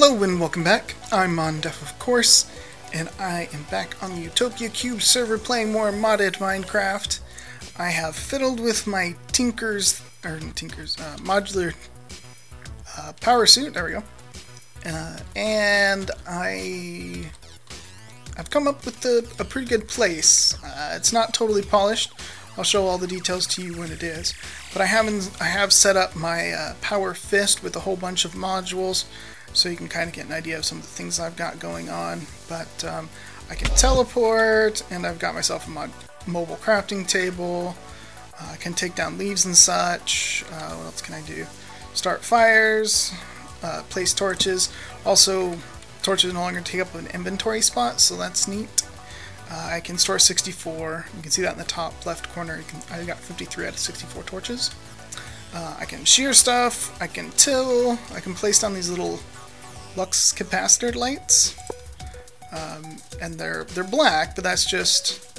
Hello and welcome back. I'm Mondef, of course, and I am back on the Utopia Cube server playing more modded Minecraft. I have fiddled with my modular power suit, there we go, and I've come up with a pretty good place. It's not totally polished. I'll show all the details to you when it is, but I have set up my power fist with a whole bunch of modules, so you can kind of get an idea of some of the things I've got going on. But I can teleport, and I've got myself a mobile crafting table. I can take down leaves and such. What else can I do? Start fires, place torches. Also, torches no longer take up an inventory spot, so that's neat. I can store 64. You can see that in the top left corner. I got 53 out of 64 torches. I can shear stuff. I can till. I can place down these little lux capacitor lights, and they're black, but that's just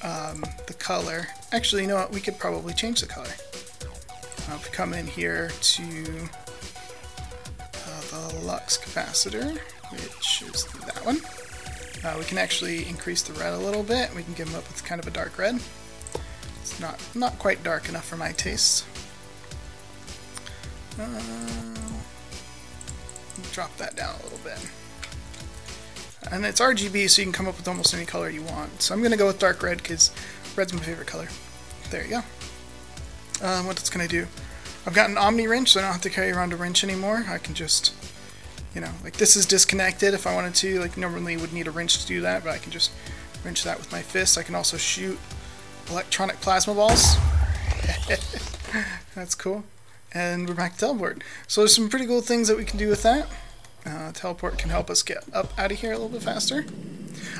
the color. Actually, you know what? We could probably change the color. If we come in here to the lux capacitor, which is that one. We can actually increase the red a little bit. We can give them up with kind of a dark red. It's not quite dark enough for my taste. Drop that down a little bit. And it's RGB, so you can come up with almost any color you want. So I'm going to go with dark red because red's my favorite color. There you go. What else can I do? I've got an Omni wrench, so I don't have to carry around a wrench anymore. I can just, you know, like this is disconnected if I wanted to. Like normally would need a wrench to do that, but I can just wrench that with my fist. I can also shoot electronic plasma balls. That's cool. And we're back to teleport. So there's some pretty cool things that we can do with that. Teleport can help us get up out of here a little bit faster.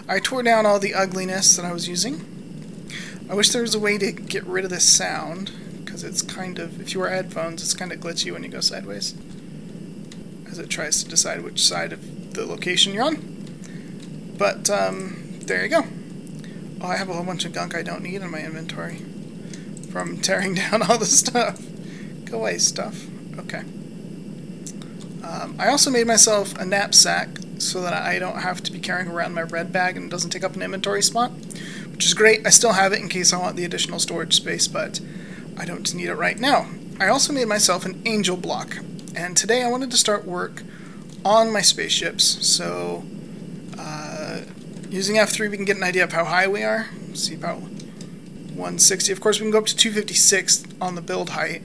I tore down all the ugliness that I was using. I wish there was a way to get rid of this sound, because it's kind of, if you wear headphones, it's kind of glitchy when you go sideways, as it tries to decide which side of the location you're on. But there you go. Oh, I have a whole bunch of gunk I don't need in my inventory from tearing down all the stuff. Go away, stuff. Okay. I also made myself a knapsack so that I don't have to be carrying around my red bag and it doesn't take up an inventory spot, which is great. I still have it in case I want the additional storage space, but I don't need it right now. I also made myself an angel block, and today I wanted to start work on my spaceships. So using F3 we can get an idea of how high we are. Let's see, about 160. Of course we can go up to 256 on the build height.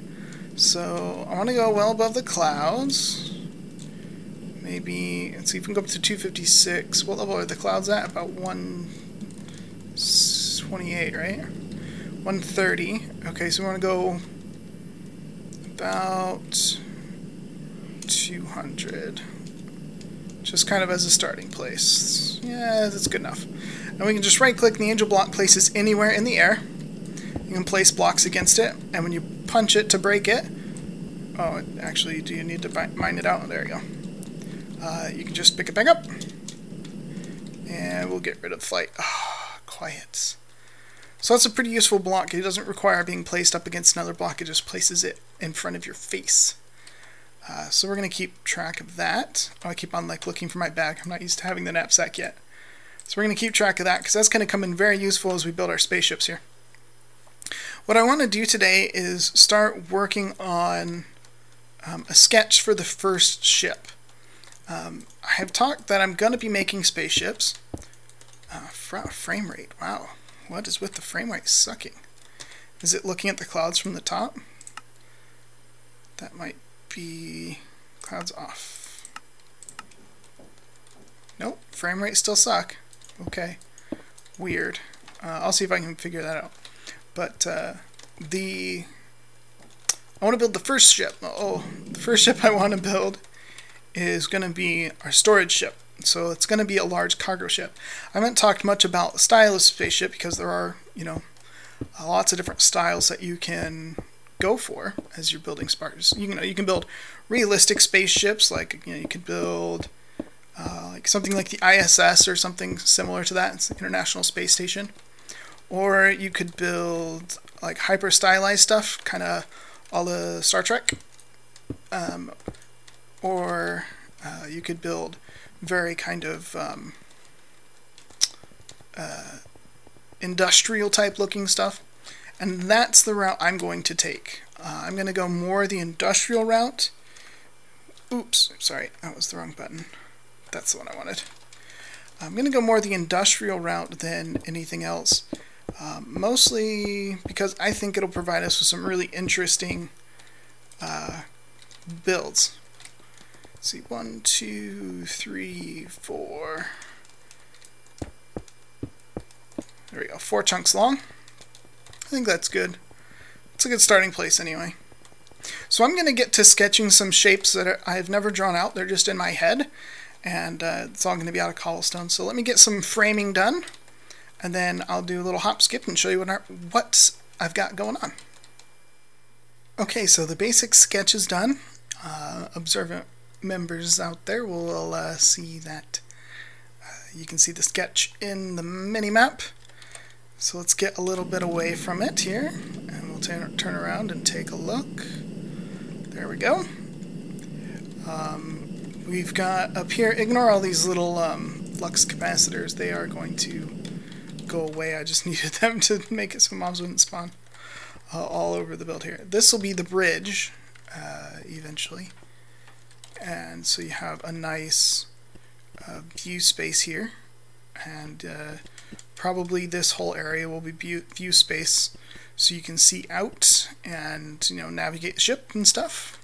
So I want to go well above the clouds. Maybe, let's see if we can go up to 256. What level are the clouds at? About 128, right? 130. Okay, so we want to go about 200. Just kind of as a starting place. Yeah, that's good enough. And we can just right click, and the angel block places anywhere in the air. You can place blocks against it, and when you punch it to break it, oh, actually, do you need to mine it out? There you go. You can just pick it back up, and we'll get rid of flight. Ah, quiet. So that's a pretty useful block. It doesn't require being placed up against another block. It just places it in front of your face. So we're going to keep track of that. Oh, I keep on like looking for my bag. I'm not used to having the knapsack yet. So we're going to keep track of that because that's going to come in very useful as we build our spaceships here. What I want to do today is start working on a sketch for the first ship. I have talked that I'm going to be making spaceships. Frame rate, wow. What is with the frame rate sucking? Is it looking at the clouds from the top? That might be clouds off. Nope, frame rate still suck. Okay, weird. I'll see if I can figure that out. But I want to build the first ship. Oh, the first ship I want to build is going to be our storage ship. So it's going to be a large cargo ship. I haven't talked much about the style of spaceship because there are, you know, lots of different styles that you can go for as you're building sparks. You can build realistic spaceships, like, you know, you could build like something like the ISS or something similar to that. It's the International Space Station. Or you could build like hyper stylized stuff, kind of all the Star Trek. Or You could build very kind of industrial type looking stuff, and that's the route I'm going to take. I'm going to go more the industrial route. Oops, sorry, that was the wrong button. That's the one I wanted. I'm going to go more the industrial route than anything else, mostly because I think it'll provide us with some really interesting builds. Let's see, 1, 2, 3, 4. There we go, 4 chunks long. I think that's good. It's a good starting place anyway. So I'm going to get to sketching some shapes that I've never drawn out. They're just in my head, and it's all going to be out of cobblestone. So let me get some framing done, and then I'll do a little hop skip and show you what I've got going on. Okay, so the basic sketch is done. Observant members out there will see that you can see the sketch in the mini-map. So let's get a little bit away from it here, and we'll turn around and take a look. There we go. We've got up here, ignore all these little flux capacitors. They are going to go away. I just needed them to make it so mobs wouldn't spawn all over the build here. This will be the bridge eventually. And so you have a nice view space here, and probably this whole area will be view space, so you can see out and navigate the ship and stuff.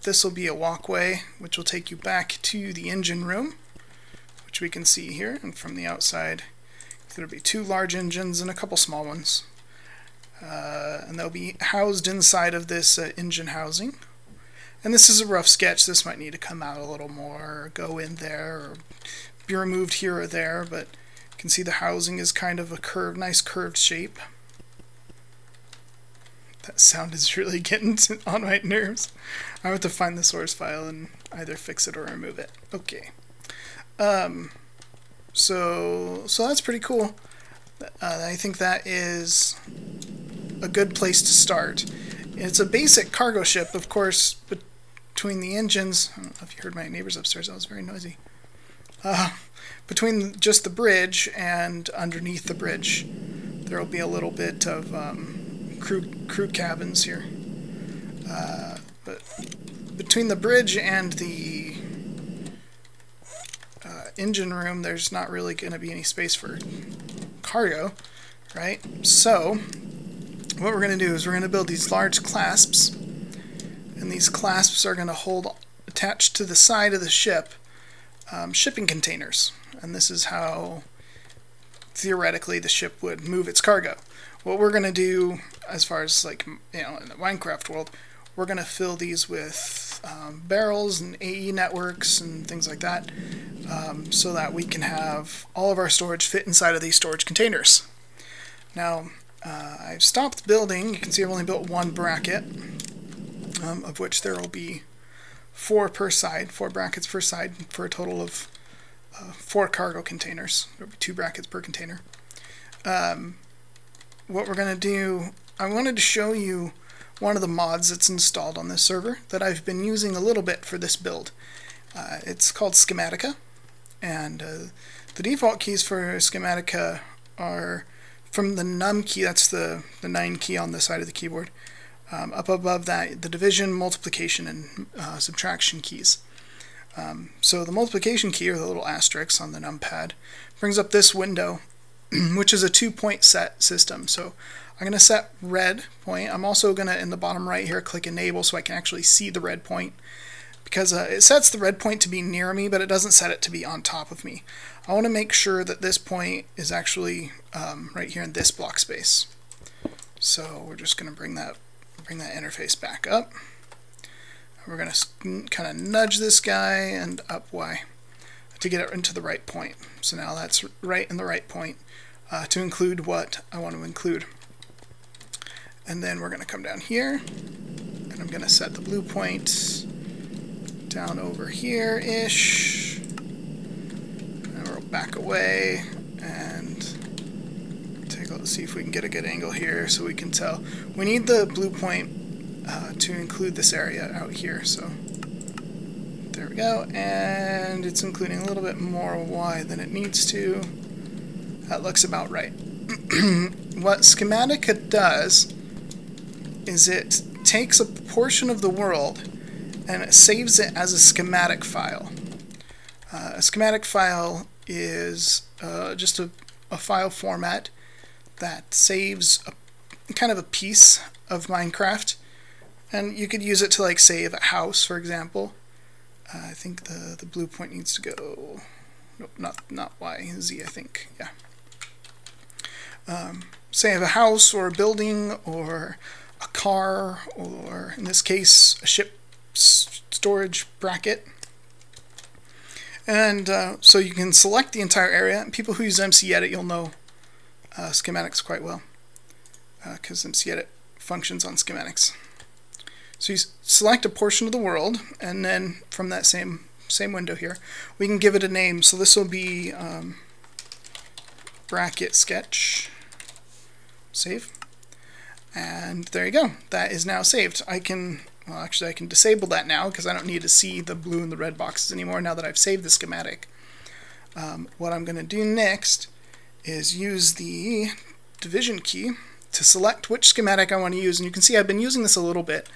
This will be a walkway which will take you back to the engine room, which we can see here, and from the outside there'll be 2 large engines and a couple small ones, and they'll be housed inside of this engine housing. And this is a rough sketch. This might need to come out a little more, or go in there, or be removed here or there, but you can see the housing is kind of a nice curved shape. That sound is really getting on my nerves. I have to find the source file and either fix it or remove it. Okay. So that's pretty cool. I think that is a good place to start. It's a basic cargo ship, of course, but between the engines, I don't know if you heard my neighbors upstairs, that was very noisy. Between just the bridge and underneath the bridge, there will be a little bit of crew cabins here. But between the bridge and the engine room, there's not really going to be any space for cargo, right? So what we're going to do is we're going to build these large clasps, and these clasps are going to hold, attached to the side of the ship, shipping containers. And this is how theoretically the ship would move its cargo. What we're going to do, as far as in the Minecraft world, we're going to fill these with barrels and AE networks and things like that, so that we can have all of our storage fit inside of these storage containers. Now, I've stopped building. You can see I've only built 1 bracket, of which there will be 4 per side, 4 brackets per side, for a total of 4 cargo containers. There will be 2 brackets per container. What we're going to do, I wanted to show you one of the mods that's installed on this server that I've been using a little bit for this build. It's called Schematica, and the default keys for Schematica are from the num key, that's the 9 key on the side of the keyboard. Up above that, the division, multiplication, and subtraction keys. So the multiplication key, or the little asterisk on the numpad, brings up this window, which is a 2-point set system. So I'm going to set red point. I'm also going to, in the bottom right here, click enable so I can actually see the red point, because it sets the red point to be near me, but it doesn't set it to be on top of me. I want to make sure that this point is actually right here in this block space. So we're just going to bring that interface back up. We're going to kind of nudge this guy and up Y to get it into the right point. So now that's right in the right point to include what I want to include. And then we're going to come down here, and I'm going to set the blue point down over here-ish. And we'll back away and let's see if we can get a good angle here so we can tell. We need the blue point to include this area out here, so there There we go, and it's including a little bit more Y than it needs to. That looks about right. What schematica does is it takes a portion of the world and it saves it as a schematic file. A schematic file is just a file format that saves kind of a piece of Minecraft, and you could use it to like save a house, for example. I think the blue point needs to go, nope, not Y, Z, I think, yeah. Save a house or a building or a car, or in this case a ship storage bracket. And so you can select the entire area. And people who use MCEdit, you'll know schematics quite well, because MCEdit functions on schematics. So you select a portion of the world, and then from that same window here, we can give it a name. So this will be bracket sketch. Save. And there you go. That is now saved. I can, well, actually I can disable that now because I don't need to see the blue and the red boxes anymore now that I've saved the schematic. What I'm going to do next is use the division key to select which schematic I want to use. And you can see I've been using this a little bit.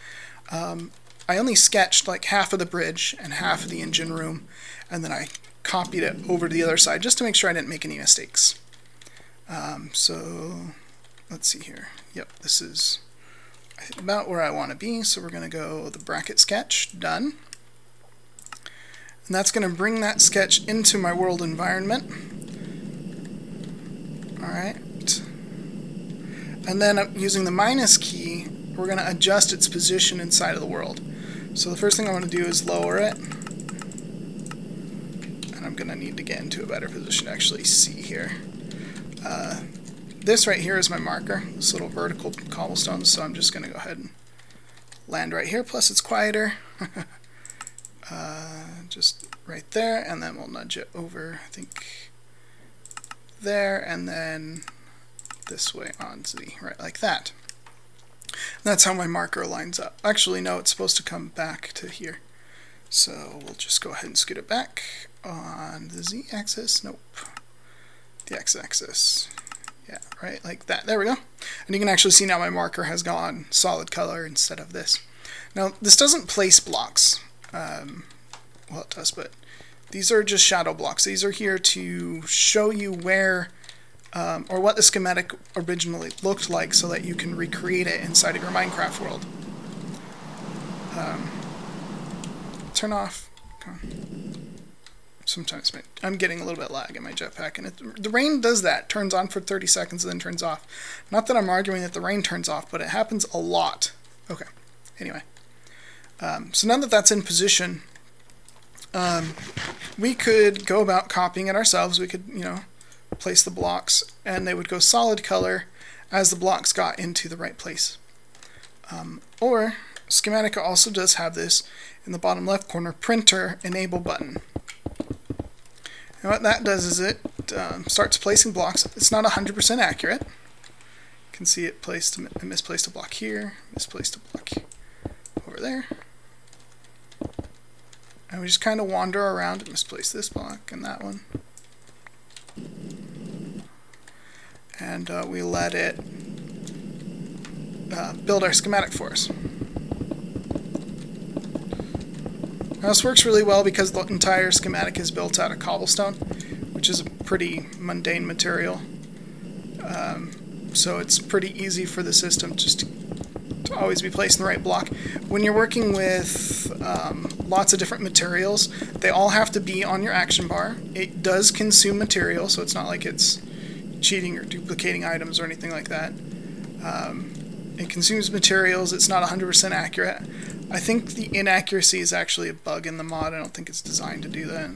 I only sketched like half of the bridge and half of the engine room, and then I copied it over to the other side just to make sure I didn't make any mistakes. So let's see here. Yep, this is about where I want to be. So we're going to go the bracket sketch, done. And that's going to bring that sketch into my world environment. Alright. And then using the minus key, we're going to adjust its position inside of the world. So the first thing I want to do is lower it. And I'm going to need to get into a better position to actually see here. This right here is my marker, this little vertical cobblestone, so I'm just going to go ahead and land right here, plus it's quieter. Just right there, and then we'll nudge it over, I think, there, and then this way on Z, right like that. And that's how my marker lines up. Actually, no, it's supposed to come back to here. So we'll just go ahead and scoot it back on the Z-axis. Nope. The X-axis. Yeah, right, like that. There we go. And you can actually see now my marker has gone solid color instead of this. Now, this doesn't place blocks. Well, it does, but these are just shadow blocks. These are here to show you where, or what the schematic originally looked like so that you can recreate it inside of your Minecraft world. Turn off. Come on. Sometimes I'm getting a little bit lag in my jetpack, and the rain does that. Turns on for 30 seconds and then turns off. Not that I'm arguing that the rain turns off, but it happens a lot. Okay, anyway. So now that that's in position, we could go about copying it ourselves. We could, you know, place the blocks, and they would go solid color as the blocks got into the right place. Or Schematica also does have this in the bottom left corner, printer enable button. And what that does is it starts placing blocks. It's not 100% accurate. You can see it misplaced a block here, misplaced a block over there. And we just kind of wander around and misplace this block and that one. And we let it build our schematic for us. Now this works really well because the entire schematic is built out of cobblestone, which is a pretty mundane material. So it's pretty easy for the system just to always be placed in the right block. When you're working with lots of different materials, they all have to be on your action bar. It does consume material, so it's not like it's cheating or duplicating items or anything like that. It consumes materials. It's not 100% accurate. I think the inaccuracy is actually a bug in the mod. I don't think it's designed to do that.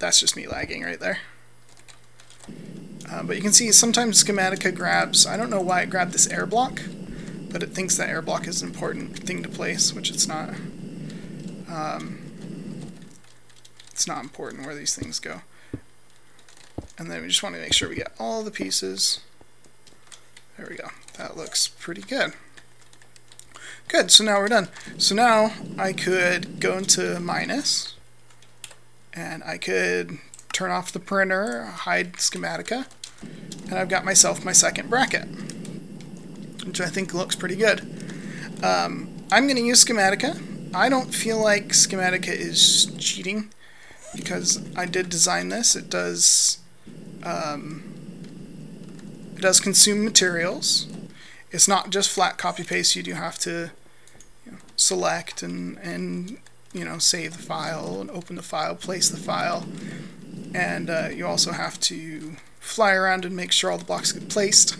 That's just me lagging right there. But you can see sometimes Schematica grabs, I don't know why it grabbed this air block, but it thinks that air block is an important thing to place, which it's not. It's not important where these things go. And then we just want to make sure we get all the pieces. There we go. That looks pretty good. Good, so now we're done. So now I could go into minus, and I could turn off the printer, hide schematica, and I've got myself my second bracket, which I think looks pretty good. I'm going to use schematica. I don't feel like schematica is cheating, because I did design this. It does consume materials. It's not just flat copy paste. You do have to select and save the file and open the file, place the file, and you also have to fly around and make sure all the blocks get placed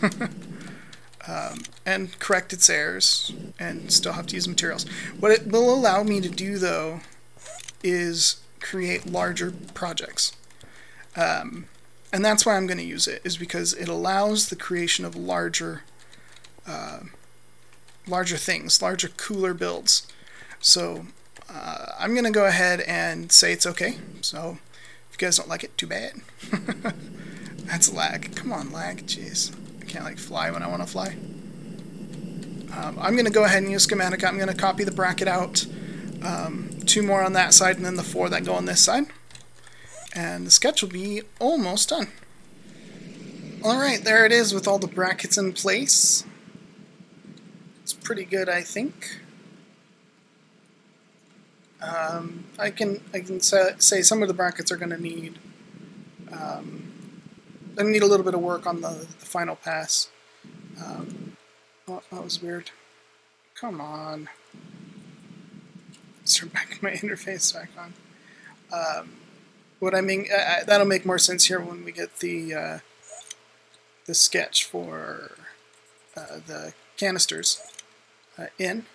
and correct its errors, and still have to use materials. What it will allow me to do, though, is create larger projects. And that's why I'm going to use it, is because it allows the creation of larger things, larger, cooler builds. So I'm going to go ahead and say it's okay. So if you guys don't like it, too bad. That's lag. Come on, lag. Jeez. I can't like fly when I want to fly. I'm going to go ahead and use schematica. I'm going to copy the bracket out. 2 more on that side, and then the 4 that go on this side. And the sketch will be almost done. Alright, there it is with all the brackets in place. It's pretty good, I think. I can say some of the brackets are going to need a little bit of work on the final pass. Oh, that was weird. Come on. Let's turn back my interface back on. What I mean, that'll make more sense here when we get the sketch for the canisters in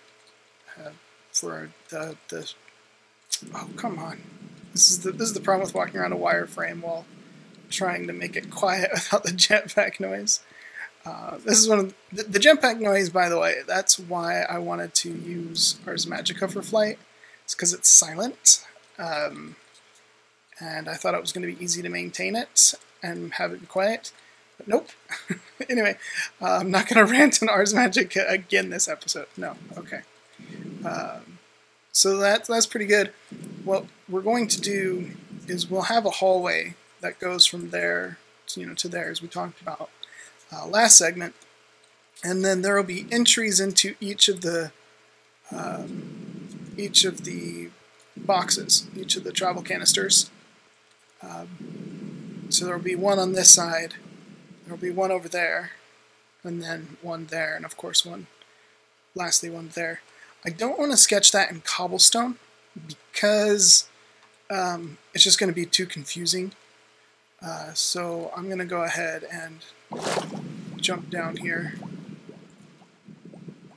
for the. Oh, come on! This is the problem with walking around a wireframe while trying to make it quiet without the jetpack noise. This is one of the jetpack noise, by the way. That's why I wanted to use Ars Magica for flight. It's because it's silent, and I thought it was going to be easy to maintain it and have it be quiet. But nope. Anyway, I'm not going to rant on Ars Magica again this episode. No. Okay. So that's pretty good. What we're going to do is we'll have a hallway that goes from there to there, as we talked about last segment, and then there will be entries into each of the boxes, each of the travel canisters. So there will be one on this side, there will be one over there, and then one there, and of course lastly one there. I don't want to sketch that in cobblestone because it's just going to be too confusing. So I'm going to go ahead and jump down here.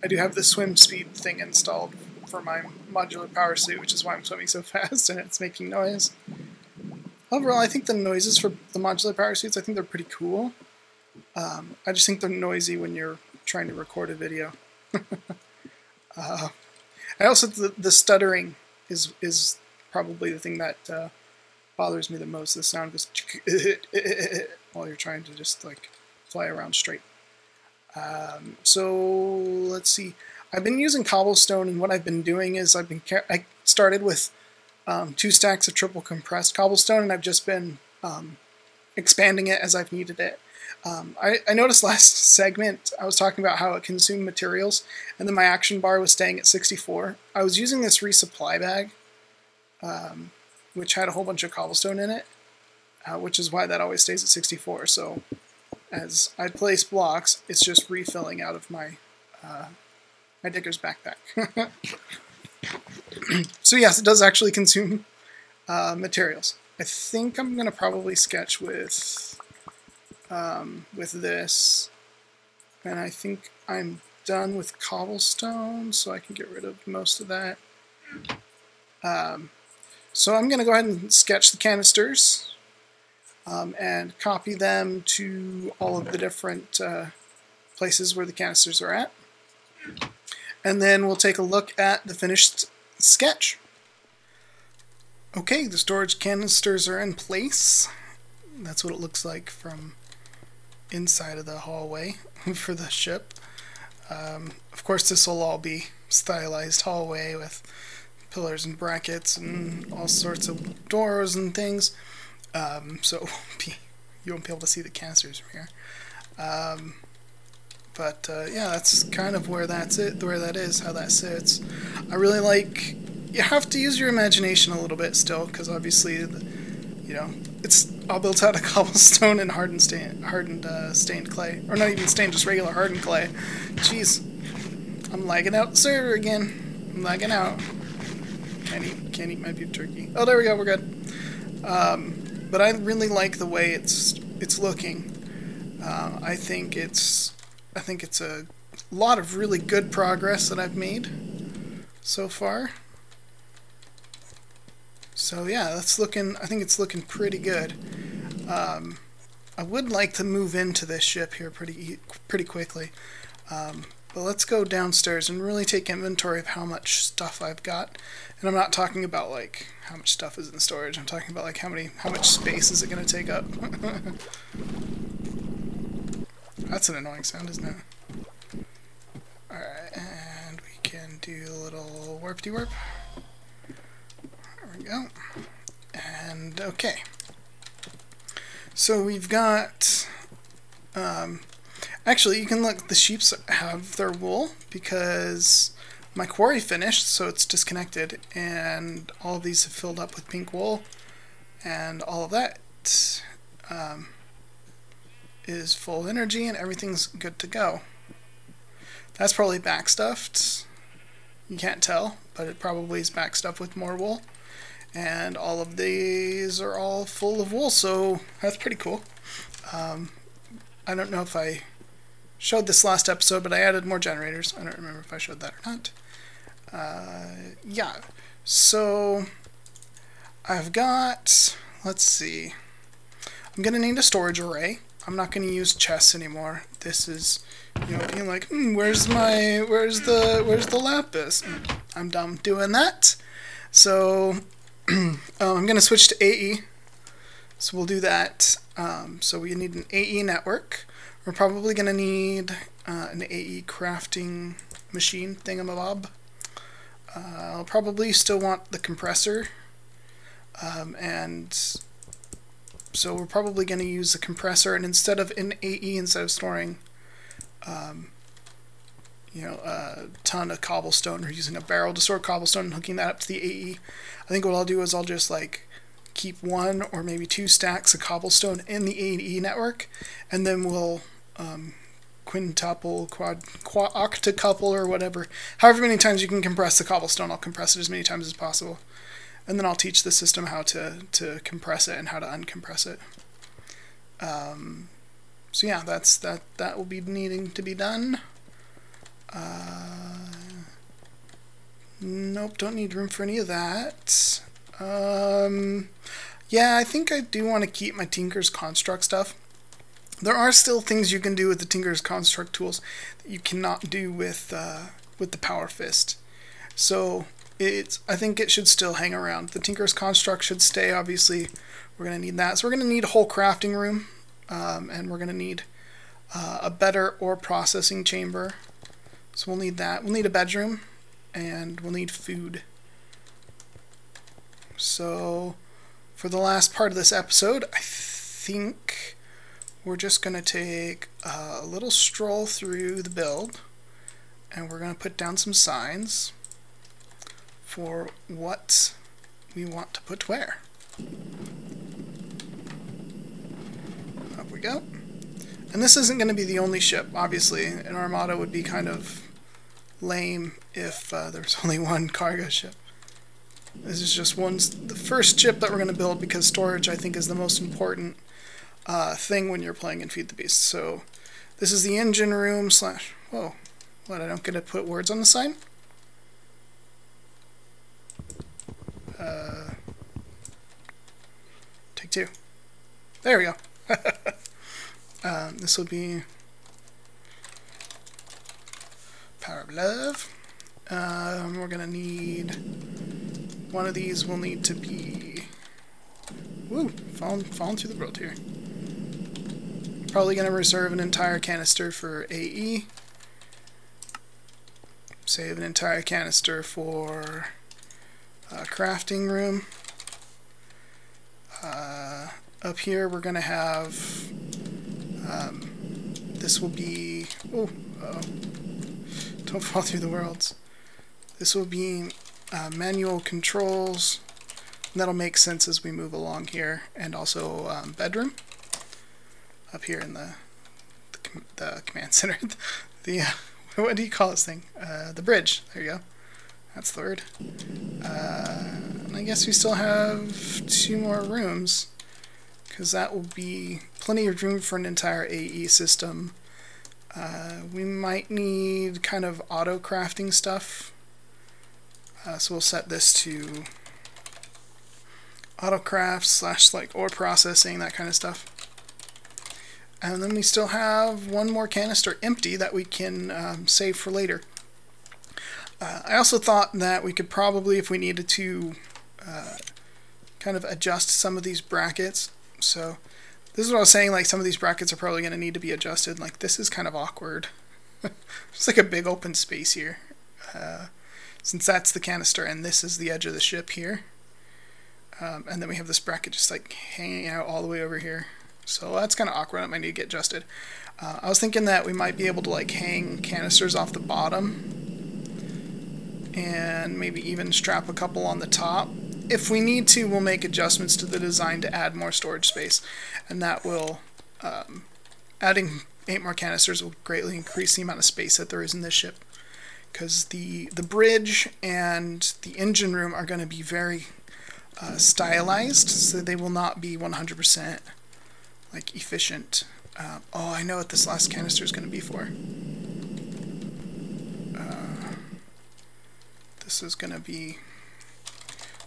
I do have the swim speed thing installed for my modular power suit, which is why I'm swimming so fast and it's making noise. Overall, I think the noises for the modular power suits, I think they're pretty cool. I just think they're noisy when you're trying to record a video. I also, the stuttering is probably the thing that bothers me the most. The sound goes while you're trying to just like fly around straight. So let's see. I've been using cobblestone, and what I've been doing is I started with 2 stacks of triple compressed cobblestone, and I've just been expanding it as I've needed it. I noticed last segment I was talking about how it consumed materials, and then my action bar was staying at 64. I was using this resupply bag, which had a whole bunch of cobblestone in it, which is why that always stays at 64. So as I place blocks, it's just refilling out of my my digger's backpack. So yes, it does actually consume materials. I think I'm going to probably sketch with this, and I think I'm done with cobblestone, so I can get rid of most of that. So I'm going to go ahead and sketch the canisters and copy them to all of the different places where the canisters are at. And then we'll take a look at the finished sketch. Okay, the storage canisters are in place. That's what it looks like from inside of the hallway for the ship. Of course, this will all be stylized hallway with pillars and brackets and all sorts of doors and things. So you won't be able to see the canisters from here. But yeah, that's kind of where that is, how that sits. I really like. You have to use your imagination a little bit still, because obviously, you know, it's all built out of cobblestone and hardened stained clay, or not even stained, just regular hardened clay. Jeez, I'm lagging out the server again. I'm lagging out. Can't eat my beef jerky. Oh, there we go. We're good. But I really like the way it's looking. I think it's a lot of really good progress that I've made so far. So yeah, I think it's looking pretty good. I would like to move into this ship here pretty quickly. But let's go downstairs and really take inventory of how much stuff I've got. And I'm not talking about like how much stuff is in storage. I'm talking about like how much space is it going to take up. That's an annoying sound, isn't it? Alright, and we can do a little warp-de-warp. There we go. And okay. So we've got... actually, you can look, the sheep have their wool because my quarry finished, so it's disconnected, and all of these have filled up with pink wool, and all of that is full energy, and everything's good to go. That's probably backstuffed. You can't tell, but it probably is backstuffed with more wool. And all of these are all full of wool, so that's pretty cool. I don't know if I showed this last episode, but I added more generators. I don't remember if I showed that or not. Yeah, so I've got, let's see, I'm going to need a storage array. I'm not going to use chests anymore. This is, you know, being like, where's the lapis? I'm done doing that. So I'm going to switch to AE. So we'll do that. So we need an AE network. We're probably going to need an AE crafting machine thingamabob. I'll probably still want the compressor. And so we're probably going to use the compressor, and instead of storing you know, a ton of cobblestone, or using a barrel to store cobblestone and hooking that up to the AE, I think what I'll do is I'll just like keep 1 or maybe 2 stacks of cobblestone in the AE network, and then we'll quintuple, octuple, or whatever, however many times you can compress the cobblestone, I'll compress it as many times as possible. And then I'll teach the system how to compress it and how to uncompress it. So yeah, that will be needing to be done. Nope, don't need room for any of that. Yeah, I think I do want to keep my Tinker's Construct stuff. There are still things you can do with the Tinker's Construct tools that you cannot do with the Power Fist. So I think it should still hang around. The Tinker's Construct should stay, obviously. We're going to need that. So we're going to need a whole crafting room, and we're going to need a better ore processing chamber. So we'll need that. We'll need a bedroom, and we'll need food. So for the last part of this episode, I think we're just going to take a little stroll through the build, and we're going to put down some signs for what we want to put where. Up we go. And this isn't going to be the only ship. Obviously, an Armada would be kind of lame if there's only one cargo ship. This is just the first ship that we're going to build, because storage, I think, is the most important thing when you're playing in Feed the Beast. So this is the engine room / whoa, what, I don't get to put words on the sign? Take 2. There we go. This will be Power of Love. We're gonna need one of these. Will need to be falling through the world here. Probably gonna reserve an entire canister for AE. Save an entire canister for crafting room. Up here we're going to have, this will be, don't fall through the worlds. This will be manual controls. And that'll make sense as we move along here. And also bedroom up here in the command center. What do you call this thing? The bridge. There you go. That's the word. And I guess we still have 2 more rooms, because that will be plenty of room for an entire AE system. We might need kind of auto crafting stuff. So we'll set this to auto craft / like ore processing, that kind of stuff. And then we still have 1 more canister empty that we can save for later. I also thought that we could probably, if we needed to, kind of adjust some of these brackets. So this is what I was saying, like some of these brackets are probably going to need to be adjusted. Like this is kind of awkward. It's like a big open space here. Since that's the canister and this is the edge of the ship here. And then we have this bracket just like hanging out all the way over here. So that's kind of awkward. That might need to get adjusted. I was thinking that we might be able to like hang canisters off the bottom and maybe even strap a couple on the top. If we need to, we'll make adjustments to the design to add more storage space, and that will, adding 8 more canisters will greatly increase the amount of space that there is in this ship, because the bridge and the engine room are going to be very stylized, so they will not be 100% like efficient. Oh, I know what this last canister is going to be for. This is going to be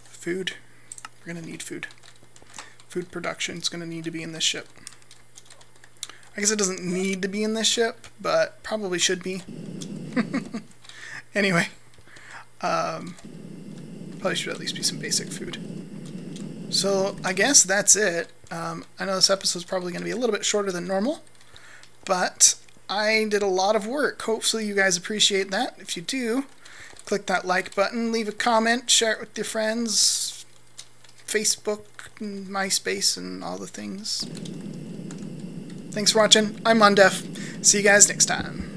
food. We're going to need food. Food production is going to need to be in this ship. I guess it doesn't need to be in this ship, but probably should be. Anyway, probably should at least be some basic food. So I guess that's it. I know this episode is probably going to be a little bit shorter than normal, but I did a lot of work. Hopefully you guys appreciate that. If you do, click that like button, leave a comment, share it with your friends, Facebook, and MySpace, and all the things. Thanks for watching. I'm Mondef. See you guys next time.